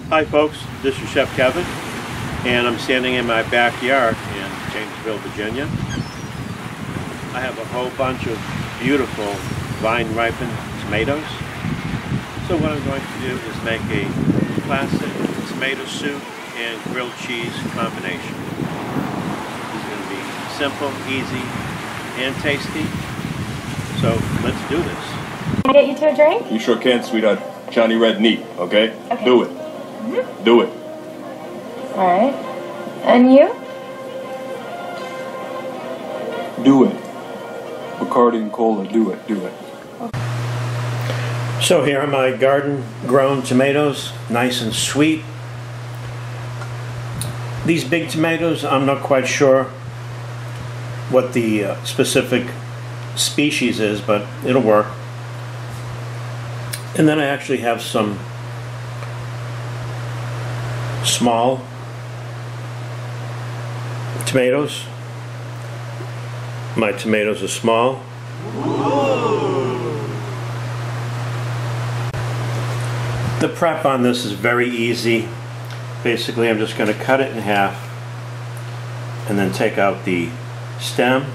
Hi folks, this is Chef Kevin, and I'm standing in my backyard in Jamesville, Virginia. I have a whole bunch of beautiful vine-ripened tomatoes. So what I'm going to do is make a classic tomato soup and grilled cheese combination. This is going to be simple, easy, and tasty. So let's do this. Can I get you to a drink? You sure can, sweetheart. Johnny Red Neat, okay? Okay. Do it. Do it. Alright. And you? Do it. Bacardi and Cola, do it, do it. So here are my garden-grown tomatoes, nice and sweet. These big tomatoes, I'm not quite sure what the specific species is, but it'll work. And then I actually have some small tomatoes. My tomatoes are small. The prep on this is very easy. Basically, I'm just going to cut it in half and then take out the stem.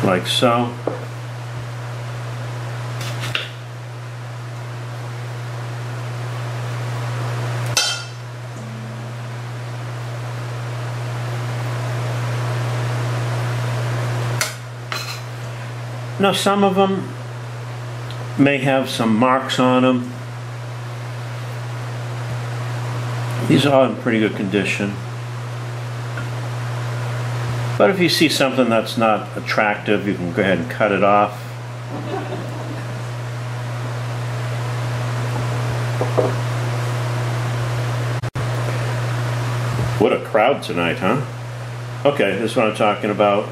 Like so. Now some of them may have some marks on them. These are all in pretty good condition. But if you see something that's not attractive, you can go ahead and cut it off. What a crowd tonight, huh? Okay, this is what I'm talking about.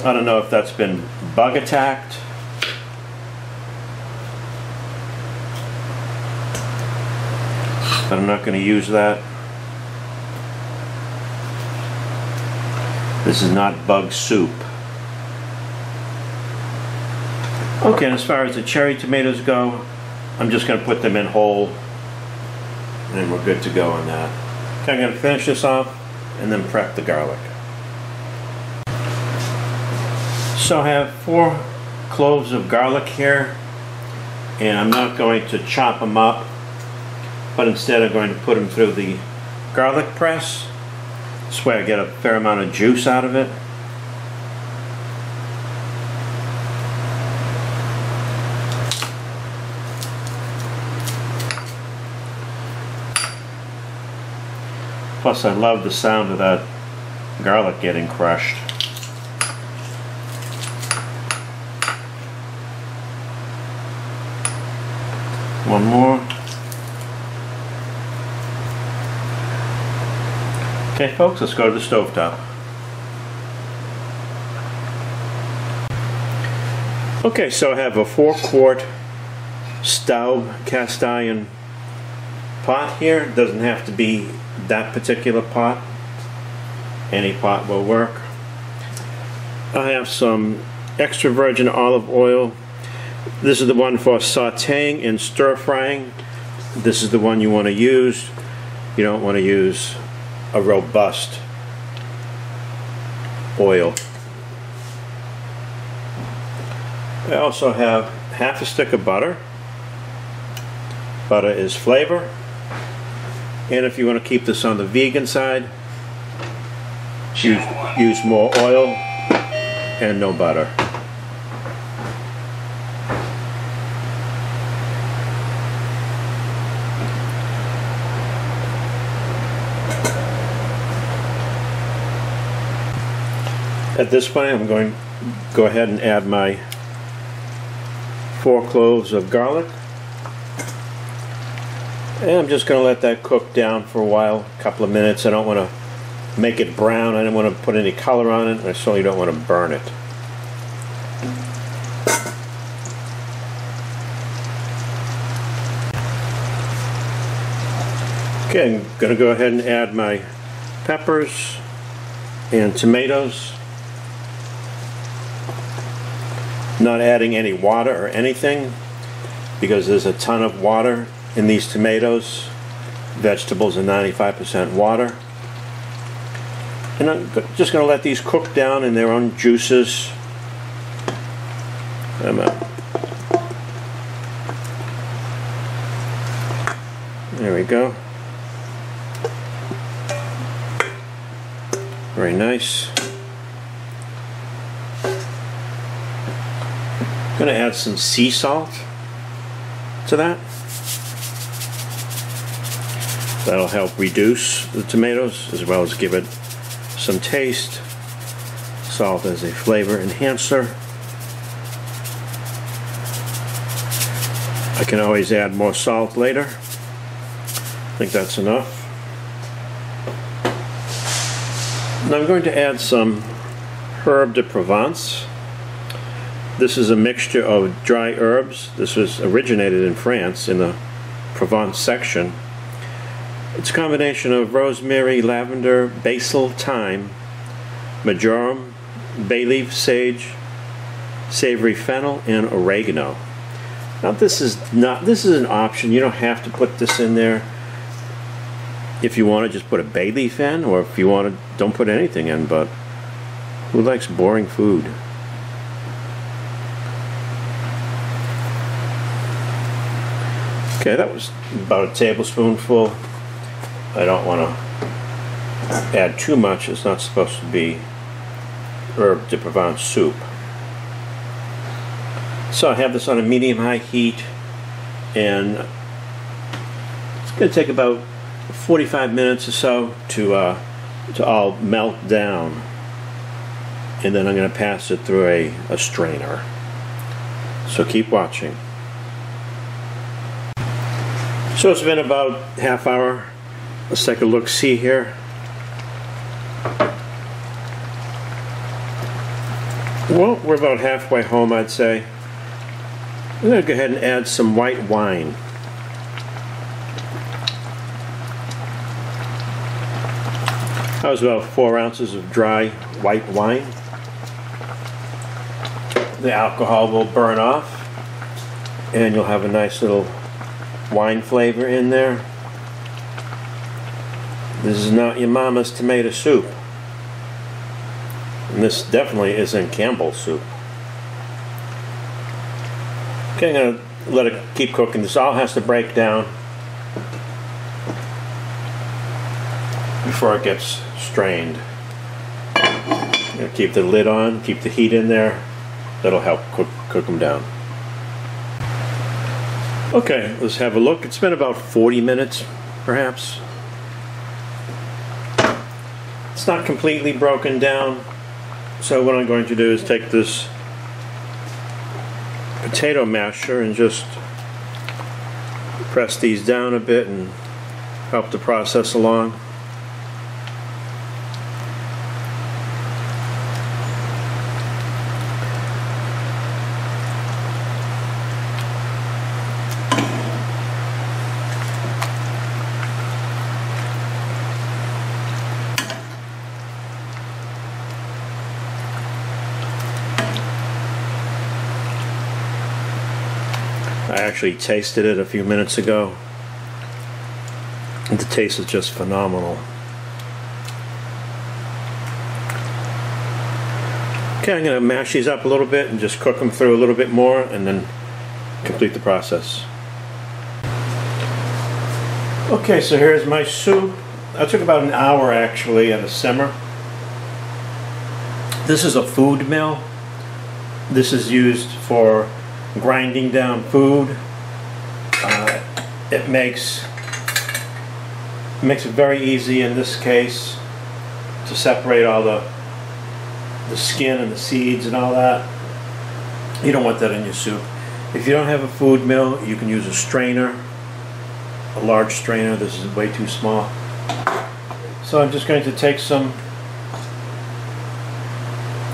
I don't know if that's been bug attacked. But I'm not going to use that. This is not bug soup. Okay, and as far as the cherry tomatoes go, I'm just going to put them in whole, and then we're good to go on that. Okay, I'm going to finish this off and then prep the garlic. So I have 4 cloves of garlic here, and I'm not going to chop them up, but instead I'm going to put them through the garlic press. This way I get a fair amount of juice out of it. Plus I love the sound of that garlic getting crushed. One more. Okay folks, let's go to the stovetop. Okay, so I have a 4-quart Saut cast iron pot here. It doesn't have to be that particular pot. Any pot will work. I have some extra virgin olive oil. This is the one for sauteing and stir frying. This is the one you want to use. You don't want to use a robust oil. I also have half a stick of butter. Butter is flavor. And if you want to keep this on the vegan side, use more oil and no butter. At this point, I'm going to go ahead and add my 4 cloves of garlic. And I'm just going to let that cook down for a while, a couple of minutes. I don't want to make it brown. I don't want to put any color on it. I certainly don't want to burn it. Okay, I'm going to go ahead and add my peppers and tomatoes. Not adding any water or anything because there's a ton of water in these tomatoes. Vegetables are 95% water. And I'm just going to let these cook down in their own juices. There we go. Very nice. I'm going to add some sea salt to that. That'll help reduce the tomatoes as well as give it some taste. Salt as a flavor enhancer. I can always add more salt later. I think that's enough. Now I'm going to add some herb de Provence. This is a mixture of dry herbs. This was originated in France in the Provence section. It's a combination of rosemary, lavender, basil, thyme, marjoram, bay leaf, sage, savory fennel, and oregano. Now this is an option. You don't have to put this in there. If you want to just put a bay leaf in, or if you want to, don't put anything in, but who likes boring food? Okay, that was about a tablespoonful. I don't want to add too much. It's not supposed to be herb de Provence soup. So I have this on a medium-high heat, and it's going to take about 45 minutes or so to all melt down, and then I'm going to pass it through a strainer. So keep watching. So it's been about half hour. Let's take a look-see here. Well, we're about halfway home, I'd say. I'm going to go ahead and add some white wine. That was about 4 ounces of dry white wine. The alcohol will burn off, and you'll have a nice little wine flavor in there. This is not your mama's tomato soup. And this definitely isn't Campbell's soup. Okay, I'm going to let it keep cooking. This all has to break down before it gets strained. I'm going to keep the lid on, keep the heat in there. That'll help cook them down. Okay, let's have a look. It's been about 40 minutes, perhaps. It's not completely broken down, so what I'm going to do is take this potato masher and just press these down a bit and help the process along. I actually tasted it a few minutes ago, and the taste is just phenomenal. Okay, I'm going to mash these up a little bit and just cook them through a little bit more and then complete the process. Okay, so here's my soup. That took about an hour actually at a simmer. This is a food mill. This is used for grinding down food. It makes it very easy in this case to separate all the skin and the seeds and all that. You don't want that in your soup. If you don't have a food mill, you can use a strainer, a large strainer. This is way too small. So I'm just going to take some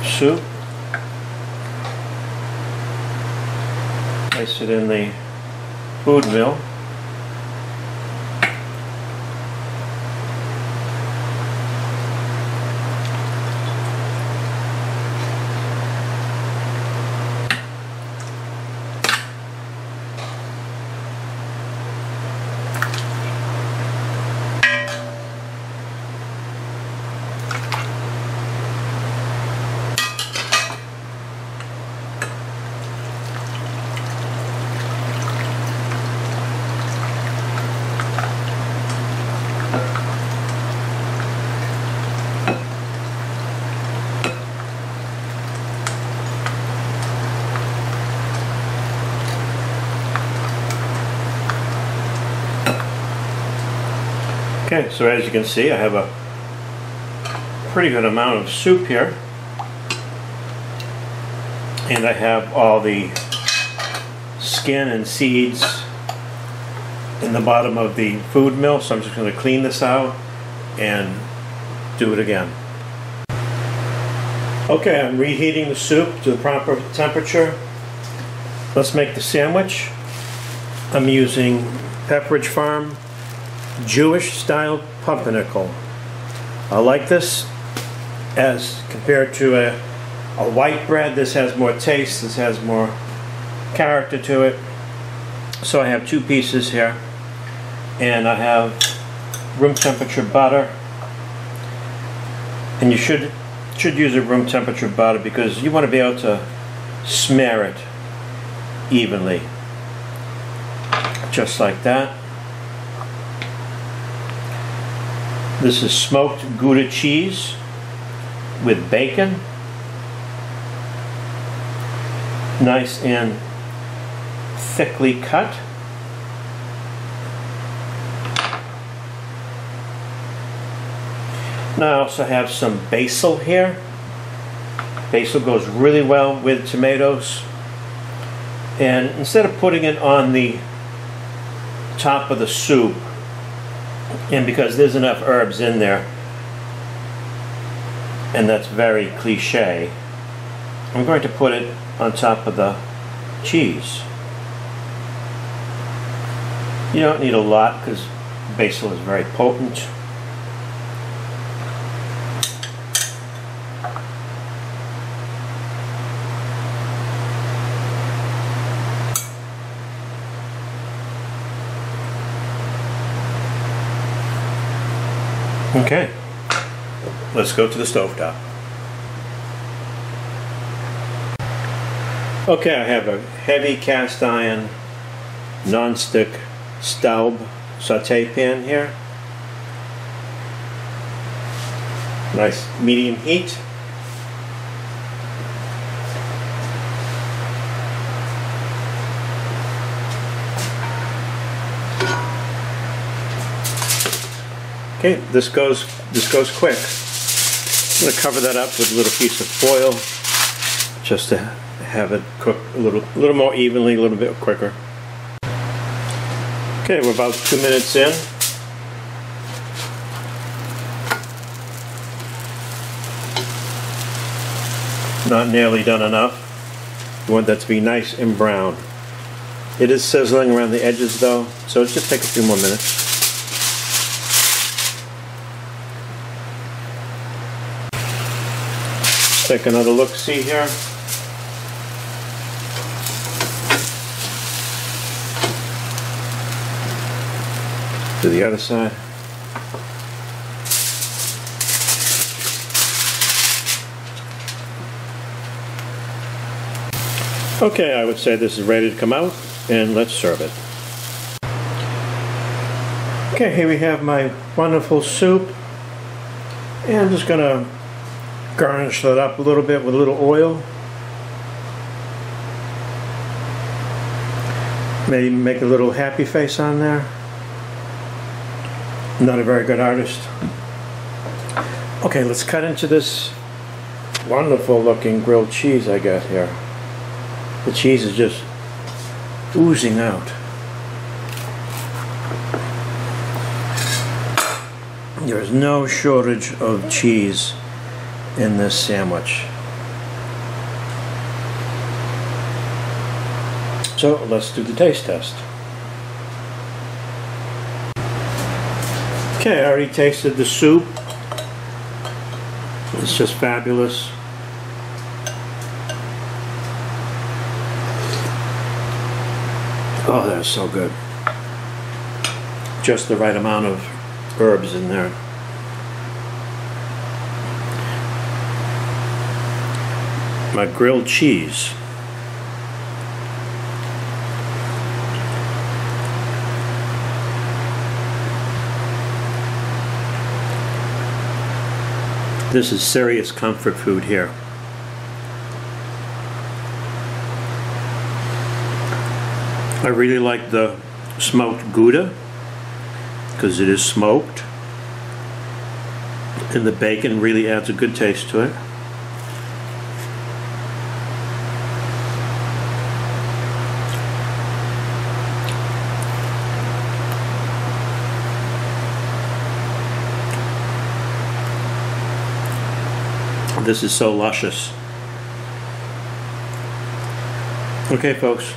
soup, place it in the food mill. Okay, so as you can see, I have a pretty good amount of soup here. And I have all the skin and seeds in the bottom of the food mill, so I'm just going to clean this out and do it again. Okay, I'm reheating the soup to the proper temperature. Let's make the sandwich. I'm using Pepperidge Farm Jewish style pumpernickel. I like this as compared to a white bread. This has more taste, this has more character to it. So I have 2 pieces here, and I have room temperature butter, and you should use a room temperature butter because you want to be able to smear it evenly, just like that. This is smoked Gouda cheese with bacon, nice and thickly cut. Now I also have some basil here. Basil goes really well with tomatoes. And instead of putting it on the top of the soup, and because there's enough herbs in there, and that's very cliche, I'm going to put it on top of the cheese. You don't need a lot because basil is very potent. Okay, let's go to the stovetop. Okay, I have a heavy cast iron non-stick Staub saute pan here. Nice medium heat. Okay, this goes quick. I'm going to cover that up with a little piece of foil just to have it cook a little more evenly, a little bit quicker. Okay, we're about 2 minutes in. Not nearly done enough. You want that to be nice and brown. It is sizzling around the edges though, so it's just take a few more minutes. Take another look-see here. To the other side. Okay, I would say this is ready to come out, and let's serve it. Okay, here we have my wonderful soup, and I'm just gonna garnish that up a little bit with a little oil. Maybe make a little happy face on there. Not a very good artist. Okay, let's cut into this wonderful looking grilled cheese I got here. The cheese is just oozing out. There's no shortage of cheese in this sandwich. So let's do the taste test. Okay, I already tasted the soup. It's just fabulous. Oh, that's so good. Just the right amount of herbs in there. My grilled cheese. This is serious comfort food here. I really like the smoked Gouda because it is smoked. And the bacon really adds a good taste to it. This is so luscious. Okay, folks.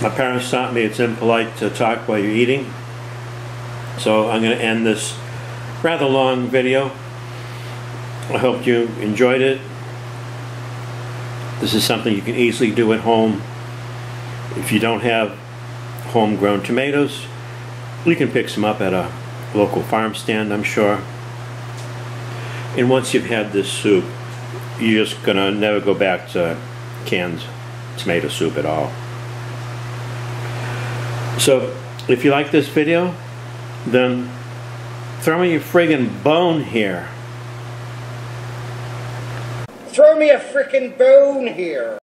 My parents taught me it's impolite to talk while you're eating. So I'm going to end this rather long video. I hope you enjoyed it. This is something you can easily do at home. If you don't have homegrown tomatoes, you can pick some up at a local farm stand, I'm sure. And once you've had this soup, you're just gonna never go back to canned tomato soup at all. So, if you like this video, then throw me a friggin' bone here. Throw me a frickin' bone here.